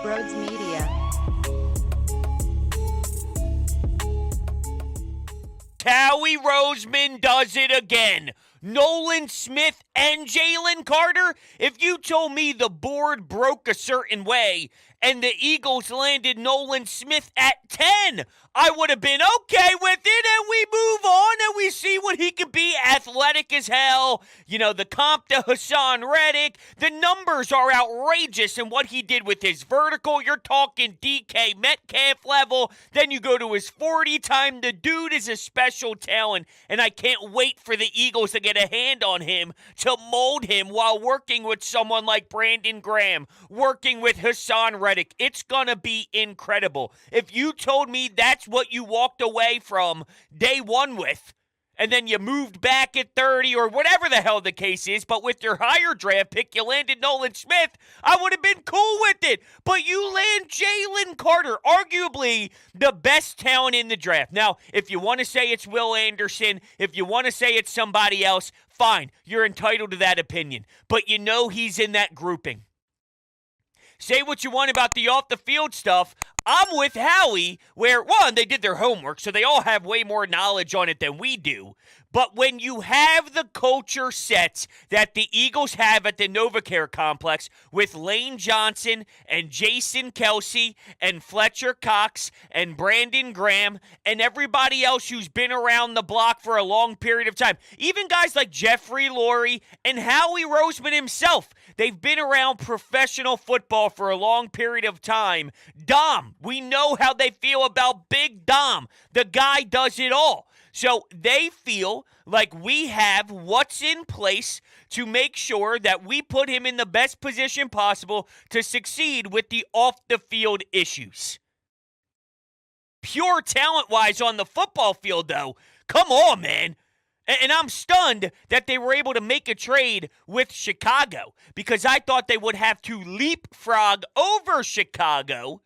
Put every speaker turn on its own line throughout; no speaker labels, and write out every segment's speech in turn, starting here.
Brodes Media.
Howie Roseman does it again. Nolan Smith and Jalen Carter. If you told me the board broke a certain way and the Eagles landed Nolan Smith at 10, I would have been okay with it, and we move on and we see what he could be. Athletic as hell. You know, the comp to Hassan Reddick. The numbers are outrageous, and what he did with his vertical, you're talking DK Metcalf level. Then you go to his 40 time. The dude is a special talent, and I can't wait for the Eagles to get a hand on him to mold him while working with someone like Brandon Graham, working with Hassan Reddick. It's going to be incredible. If you told me that's what you walked away from day one with, and then you moved back at 30 or whatever the hell the case is, but with your higher draft pick, you landed Nolan Smith, I would have been cool with it. But you land Jalen Carter, arguably the best talent in the draft. Now, if you want to say it's Will Anderson, if you want to say it's somebody else, fine. You're entitled to that opinion. But you know he's in that grouping. Say what you want about the off-the-field stuff. I'm with Howie, where, one, they did their homework, so they all have way more knowledge on it than we do. But when you have the culture sets that the Eagles have at the NovaCare complex with Lane Johnson and Jason Kelsey and Fletcher Cox and Brandon Graham and everybody else who's been around the block for a long period of time, even guys like Jeffrey Lurie and Howie Roseman himself, they've been around professional football for a long period of time. Dom, we know how they feel about Big Dom. The guy does it all. So they feel like we have what's in place to make sure that we put him in the best position possible to succeed with the off-the-field issues. Pure talent-wise on the football field, though, come on, man. And I'm stunned that they were able to make a trade with Chicago because I thought they would have to leapfrog over Chicago,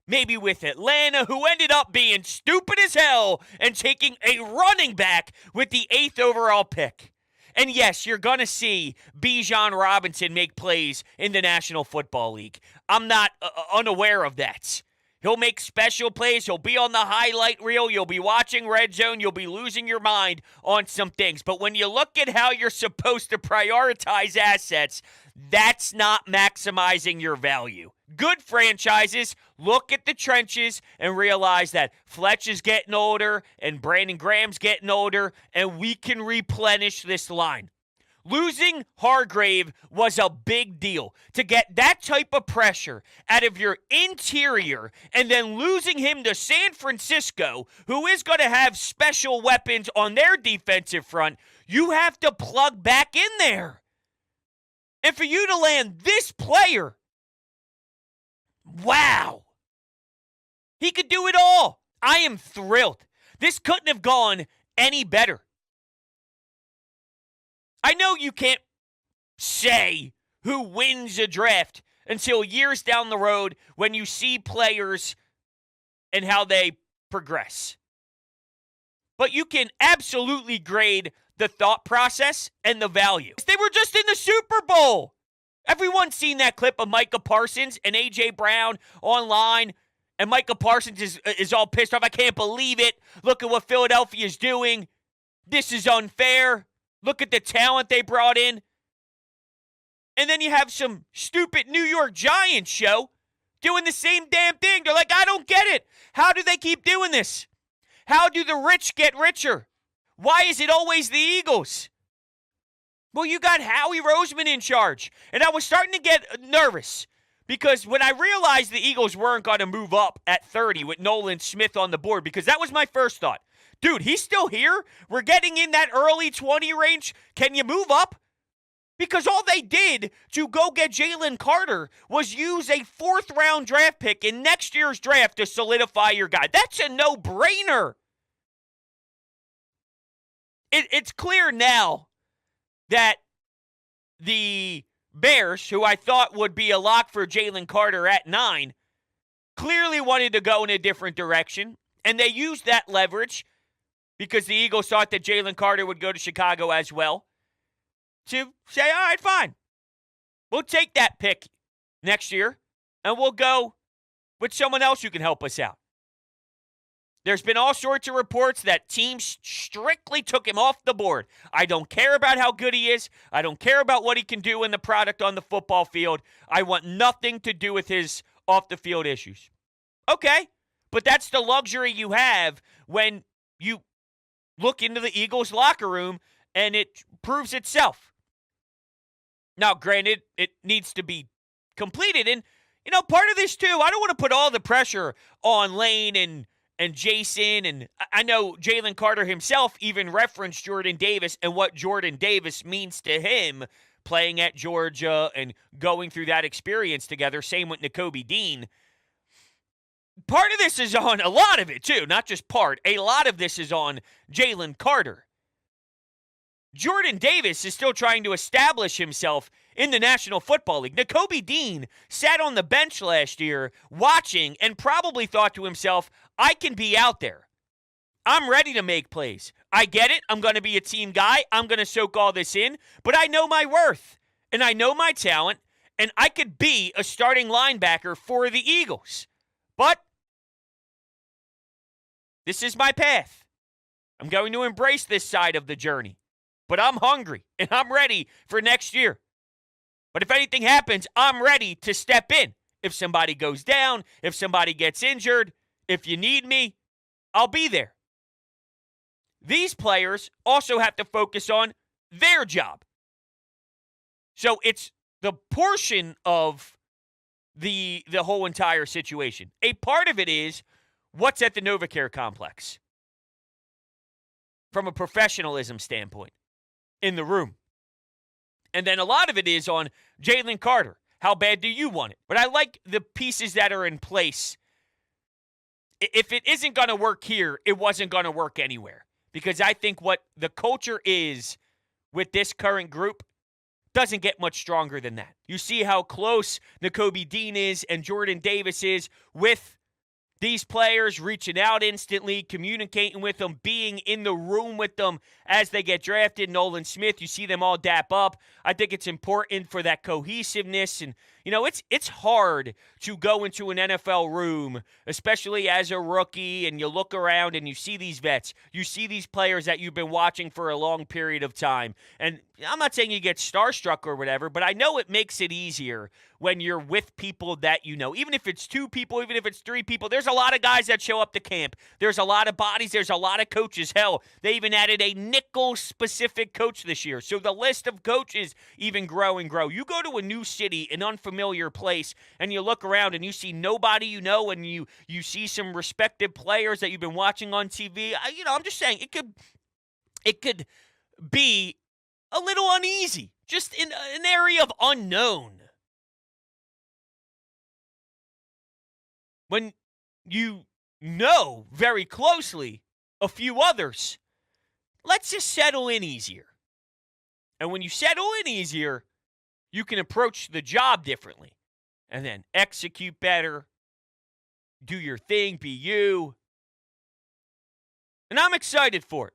maybe with Atlanta, who ended up being stupid as hell and taking a running back with the 8th overall pick. And yes, you're going to see Bijan Robinson make plays in the National Football League. I'm not unaware of that. He'll make special plays. He'll be on the highlight reel. You'll be watching Red Zone. You'll be losing your mind on some things. But when you look at how you're supposed to prioritize assets, that's not maximizing your value. Good franchises look at the trenches and realize that Fletch is getting older and Brandon Graham's getting older, and we can replenish this line. Losing Hargrave was a big deal. To get that type of pressure out of your interior and then losing him to San Francisco, who is going to have special weapons on their defensive front, you have to plug back in there. And for you to land this player, wow. He could do it all. I am thrilled. This couldn't have gone any better. I know you can't say who wins a draft until years down the road when you see players and how they progress. But you can absolutely grade the thought process and the value. They were just in the Super Bowl. Everyone's seen that clip of Micah Parsons and A.J. Brown online, and Micah Parsons is all pissed off. I can't believe it. Look at what Philadelphia is doing. This is unfair. Look at the talent they brought in. And then you have some stupid New York Giants show doing the same damn thing. They're like, I don't get it. How do they keep doing this? How do the rich get richer? Why is it always the Eagles? Well, you got Howie Roseman in charge. And I was starting to get nervous because when I realized the Eagles weren't going to move up at 30 with Nolan Smith on the board, because that was my first thought. Dude, he's still here? We're getting in that early 20 range. Can you move up? Because all they did to go get Jalen Carter was use a 4th-round draft pick in next year's draft to solidify your guy. That's a no-brainer. It's clear now that the Bears, who I thought would be a lock for Jalen Carter at 9, clearly wanted to go in a different direction, and they used that leverage because the Eagles thought that Jalen Carter would go to Chicago as well, to say, all right, fine. We'll take that pick next year. and we'll go with someone else who can help us out. There's been all sorts of reports that teams strictly took him off the board. I don't care about how good he is. I don't care about what he can do in the product on the football field. I want nothing to do with his off-the-field issues. Okay, but that's the luxury you have when you look into the Eagles' locker room and it proves itself. Now, granted, it needs to be completed. And, part of this, too, I don't want to put all the pressure on Lane and Jason, and I know Jalen Carter himself even referenced Jordan Davis and what Jordan Davis means to him playing at Georgia and going through that experience together. Same with Nakobe Dean. Part of this is on, a lot of it too, not just part, a lot of this is on Jalen Carter. Jordan Davis is still trying to establish himself in the National Football League. Nakobe Dean sat on the bench last year watching and probably thought to himself, I can be out there. I'm ready to make plays. I get it. I'm going to be a team guy. I'm going to soak all this in. But I know my worth, and I know my talent, and I could be a starting linebacker for the Eagles. But this is my path. I'm going to embrace this side of the journey. But I'm hungry, and I'm ready for next year. But if anything happens, I'm ready to step in. If somebody goes down, if somebody gets injured, if you need me, I'll be there. These players also have to focus on their job. So it's the portion of the whole entire situation. A part of it is what's at the NovaCare complex from a professionalism standpoint in the room. And then a lot of it is on Jalen Carter. How bad do you want it? But I like the pieces that are in place. If it isn't going to work here, it wasn't going to work anywhere. Because I think what the culture is with this current group doesn't get much stronger than that. You see how close Nakobe Dean is and Jordan Davis is with these players, reaching out instantly, communicating with them, being in the room with them as they get drafted. Nolan Smith, you see them all dap up. I think it's important for that cohesiveness. And, it's hard to go into an NFL room, especially as a rookie, and you look around and you see these vets. You see these players that you've been watching for a long period of time. And I'm not saying you get starstruck or whatever, but I know it makes it easier when you're with people that you know. Even if it's 2 people, even if it's 3 people, there's a lot of guys that show up to camp. There's a lot of bodies. There's a lot of coaches. Hell, they even added a nickel-specific coach this year. So the list of coaches even grow and grow. You go to a new city, an unfamiliar place, and you look around and you see nobody you know, and you see some respected players that you've been watching on TV. I'm just saying it could be a little uneasy, just in an area of unknown. When you know very closely a few others, let's just settle in easier. And when you settle in easier, you can approach the job differently and then execute better, do your thing, be you. And I'm excited for it.